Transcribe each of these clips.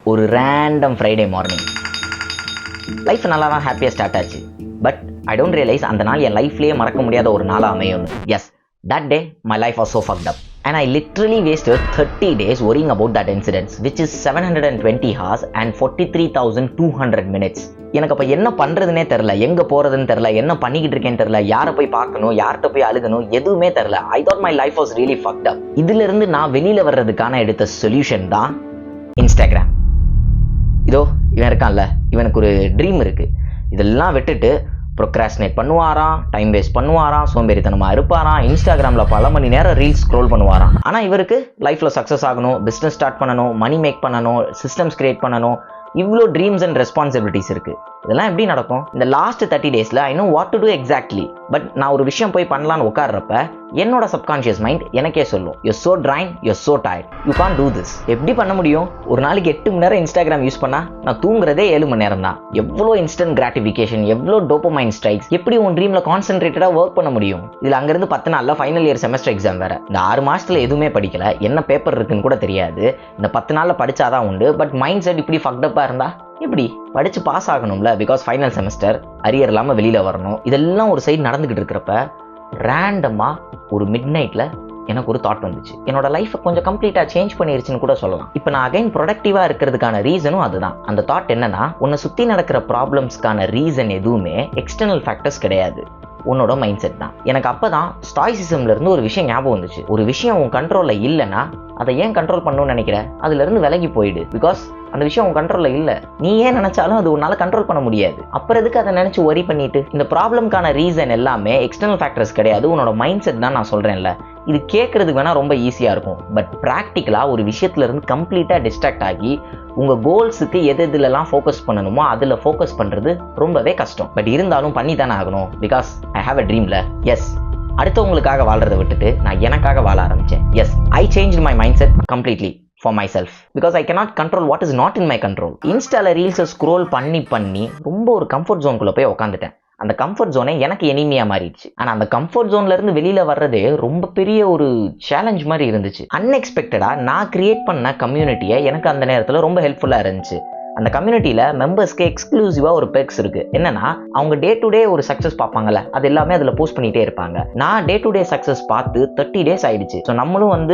ஒரு random Friday morning life நல்லா தான் ஹாப்பியாக ஸ்டார்ட் ஆச்சு. பட் ஐ டோன்ட் ரியலைஸ் அந்த நாள் என் லைஃப்லேயே மறக்க முடியாத ஒரு நாளாக அமையும். Yes, that day my life was so fucked up and I literally wasted 30 days worrying about that incident, which is 720 hours and 43,200 minutes. எனக்கு அப்போ என்ன பண்ணுறதுனே தெரில, எங்கே போகிறதுன்னு தெரில, என்ன பண்ணிக்கிட்டு இருக்கேன்னு தெரில, யாரை போய் பார்க்கணும், யார்கிட்ட போய் அழுகணும், எதுவுமே தெரில. I thought my life was really fucked up. இதிலிருந்து நான் வெளியில் வர்றதுக்கான எடுத்த சொல்யூஷன் தான் இன்ஸ்டாகிராம். இதோ இவன் இருக்கான்ல, இவனுக்கு ஒரு ட்ரீம் இருக்குது. இதெல்லாம் விட்டுட்டு ப்ரொக்ராஸ்டினேட் பண்ணுவாராம், டைம் வேஸ்ட் பண்ணுவாராம், சோம்பேறித்தனமாக இருப்பாராம், இன்ஸ்டாகிராமில் பல மணி நேரம் ரீல்ஸ் ஸ்க்ரோல் பண்ணுவாராம். ஆனால் இவருக்கு லைஃப்பில் சக்ஸஸ் ஆகணும், பிஸ்னஸ் ஸ்டார்ட் பண்ணணும், மணி மேக் பண்ணணும், சிஸ்டம்ஸ் கிரியேட் பண்ணணும், இவ்வளோ ட்ரீம்ஸ் அண்ட் ரெஸ்பான்சிபிலிட்டிஸ் இருக்குது. இதெல்லாம் எப்படி நடக்கும்? இந்த லாஸ்ட் 30 டேஸில் I know what to do exactly. But நான் ஒரு விஷயம் போய் பண்ணலான்னு உட்கார்றப்ப என்னோட சப்கான்ஷியஸ் மைண்ட் எனக்கே சொல்லும், you so drain, you so tired, you can't do this. எப்படி பண்ண முடியும்? ஒரு நாளைக்கு 8 மணி நேரம் இன்ஸ்டாகிராம் யூஸ் பண்ணா நான் தூங்குறதே 7 மணி நேரம் தான். எவ்வளோ இன்ஸ்டன்ட் கிராட்டிஃபிகேஷன், எவ்வளோ டோபமைன் ஸ்ட்ரைக்ஸ், எப்படி உன் ட்ரீமில் கான்சென்ட்ரேட்டடாக ஒர்க் பண்ண முடியும்? இதில் அங்கேருந்து 10 நாளில் ஃபைனல் இயர் செமஸ்டர் எக்ஸாம் வேறு. இந்த 6 மாதத்தில் எதுவுமே படிக்கல, என்ன பேப்பர் இருக்குன்னு கூட தெரியாது. இந்த 10 நாளில் படித்தாதான் உண்டு. பட் மைண்ட் செட் இப்படி ஃபக்டப்பாக இருந்தால் எப்படி? படித்து பாஸ் ஆகணும்ல, பிகாஸ் ஃபைனல் செமஸ்டர், அரியர் இல்லாமல் வெளியில் வரணும். இதெல்லாம் ஒரு சைடு நடந்துக்கிட்டு இருக்கிறப்ப ரேண்டமாக ஒரு மிட் நைட்டில் எனக்கு ஒரு தாட் வந்துச்சு. என்னோட லைஃப்பை கொஞ்சம் கம்ப்ளீட்டாக சேஞ்ச் பண்ணிருச்சுன்னு கூட சொல்லலாம். இப்போ நான் அகைன் ப்ரொடக்டிவாக இருக்கிறதுக்கான ரீசனும் அதுதான். அந்த தாட் என்னன்னா, உன்னை சுற்றி நடக்கிற ப்ராப்ளம்ஸ்க்கான ரீசன் எதுவுமே எக்ஸ்டர்னல் ஃபேக்டர்ஸ் கிடையாது, உன்னோட மைண்ட் செட் தான். எனக்கு அப்போ தான் ஸ்டாய்சிசம்ல இருந்து ஒரு விஷயம் ஞாபகம் வந்துச்சு. ஒரு விஷயம் உன் கண்ட்ரோலில் இல்லைன்னா அதை ஏன் கண்ட்ரோல் பண்ணணும்னு நினைக்கிற? அதுலேருந்து விலகி போயிடு. பிகாஸ் அந்த விஷயம் உன் கண்ட்ரோலில் இல்லை. நீ ஏன் நினைச்சாலும் அது உன்னால கண்ட்ரோல் பண்ண முடியாது. அப்புறம் எதுக்கு அதை நினைச்சு ஒரி பண்ணிட்டு? இந்த ப்ராப்ளம்கான ரீசன் எல்லாமே எக்ஸ்டர்னல் ஃபேக்டர்ஸ் கிடையாது, உன்னோட மைண்ட் செட் தான். நான் சொல்றேன்ல, இது கேட்கறதுக்கு வேணா ரொம்ப ஈஸியாக இருக்கும். பட் ப்ராக்டிக்கலாக ஒரு விஷயத்துல இருந்து கம்ப்ளீட்டாக டிஸ்ட்ராக்ட் ஆகி உங்கள் கோல்ஸுக்கு எது எதுலலாம் ஃபோக்கஸ் பண்ணணுமோ அதில் ஃபோக்கஸ் பண்ணுறது ரொம்பவே கஷ்டம். பட் இருந்தாலும் பண்ணி தானே ஆகணும், பிகாஸ் ஐ ஹாவ் அ ட்ரீம்ல. எஸ், அடுத்தவங்களுக்காக வாழ்றதை விட்டுட்டு நான் எனக்காக வாழ ஆரம்பித்தேன். Yes, I change my mindset completely for myself because I cannot control what is not in my control. இன்ஸ்டால ரீல்ஸை ஸ்க்ரோல் பண்ணி ரொம்ப ஒரு கம்ஃபர்ட் ஜோனுக்குள்ளே போய் உட்காந்துட்டேன். அந்த கம்ஃபர்ட் ஜோனே எனக்கு எனிமியா மாறிடுச்சு. ஆனால் அந்த கம்ஃபர்ட் ஜோன்ல இருந்து வெளியில வர்றதே ரொம்ப பெரிய ஒரு சேலஞ்ச் மாதிரி இருந்துச்சு. அன்எக்ஸ்பெக்டடா நான் கிரியேட் பண்ண கம்யூனிட்டியை எனக்கு அந்த நேரத்தில் ரொம்ப ஹெல்ப்ஃபுல்லாக இருந்துச்சு. அந்த கம்யூனிட்டியில் மெம்பர்ஸ்க்கு எக்ஸ்க்ளூசிவாக ஒரு பெக்ஸ் இருக்குது. என்னன்னா, அவங்க டே டு டே ஒரு சக்ஸஸ் பார்ப்பாங்கல்ல, அது எல்லாமே அதில் போஸ்ட் பண்ணிகிட்டே இருப்பாங்க. நான் டே டு டே சக்ஸஸ் பார்த்து 30 டேஸ் ஆயிடுச்சு. ஸோ நம்மளும்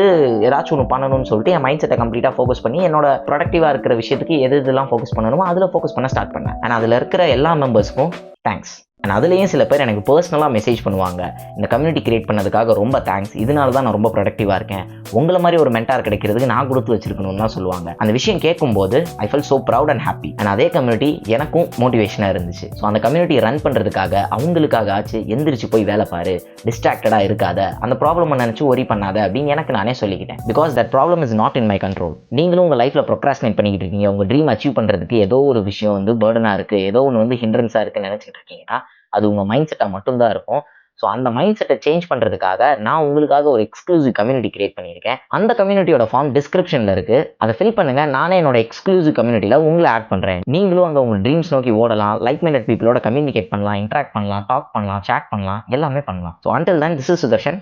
ஏதாச்சும் ஒன்று பண்ணணும்னு சொல்லிட்டு என் மைண்ட் செட்டை கம்ப்ளீட்டாக ஃபோக்கஸ் பண்ணி என்னோட ப்ரொடக்டிவாக இருக்கிற விஷயத்துக்கு எது இதெல்லாம் ஃபோக்கஸ் பண்ணணுமோ அதில் ஃபோக்கஸ் பண்ண ஸ்டார்ட் பண்ணேன். ஆனால் அதில் இருக்கிற எல்லா மெம்பர்ஸ்க்கும் தேங்க்ஸ். அண்ட் அதுலேயும் சில பேர் எனக்கு பர்சனலாக மெசேஜ் பண்ணுவாங்க, இந்த கம்யூனிட்டி கிரியேட் பண்ணதுக்காக ரொம்ப தேங்க்ஸ், இதனால தான் நான் ரொம்ப ப்ரொடக்டிவாக இருக்கேன், உங்களை மாதிரி ஒரு மென்டார் கிடைக்கிறதுக்கு நான் கொடுத்து வச்சிருக்கணும்னு தான் சொல்லுவாங்க. அந்த விஷயம் கேட்கும்போது I felt so proud and happy. And அதே கம்யூனிட்டி எனக்கும் மோட்டிவேஷனாக இருந்துச்சு. ஸோ அந்த கம்யூனிட்டி ரன் பண்ணுறதுக்காக அவங்களுக்காக ஆச்சு எந்திரிச்சு போய் வேலை பாரு, டிஸ்ட்ராக்டடாக இருக்காத, அந்த ப்ராப்ளம் நினச்சி ஒரி பண்ணாத அப்படின்னு எனக்கு நானே சொல்லிக்கிட்டேன். Because that problem is not in my control. நீங்களும் உங்கள் லைஃப்பில் ப்ரொக்ராஸ்டினேட் பண்ணிக்கிட்டு இருக்கீங்க, உங்கள் ட்ரீம் அச்சீவ் பண்ணுறதுக்கு ஏதோ ஒரு விஷயம் பேர்டனாக இருக்குது, ஏதோ ஒன்று ஹிண்ட்ரன்ஸாக இருக்குன்னு நினச்சிட்டு இருக்கீங்கன்னா அது உங்கள் மைண்ட் செட்டாக மட்டும்தான் இருக்கும். ஸோ அந்த மைண்ட் செட்டை சேஞ்ச் பண்ணுறதுக்காக நான் உங்களுக்காக ஒரு எக்ஸ்க்ளூசிவ் கம்யூனிட்டி கிரியேட் பண்ணியிருக்கேன். அந்த கம்யூனிட்டியோட ஃபார்ம் டிஸ்கிரிப்ஷனில் இருக்குது, அதை ஃபில் பண்ணுங்கள். நானே என்னோட எக்ஸ்க்ளூசிவ் கம்யூனிட்டியில் உங்களை ஆட் பண்ணுறேன். நீங்களும் அங்கே உங்கள் ட்ரீம்ஸ் நோக்கி ஓடலாம், லைக் மைண்டட் பீப்புளோட கம்யூனிகேட் பண்ணலாம், இன்ட்ராக்ட் பண்ணலாம், டாக் பண்ணலாம், சேட் பண்ணலாம், எல்லாமே பண்ணலாம். So until then, this is Sudarshan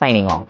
signing off.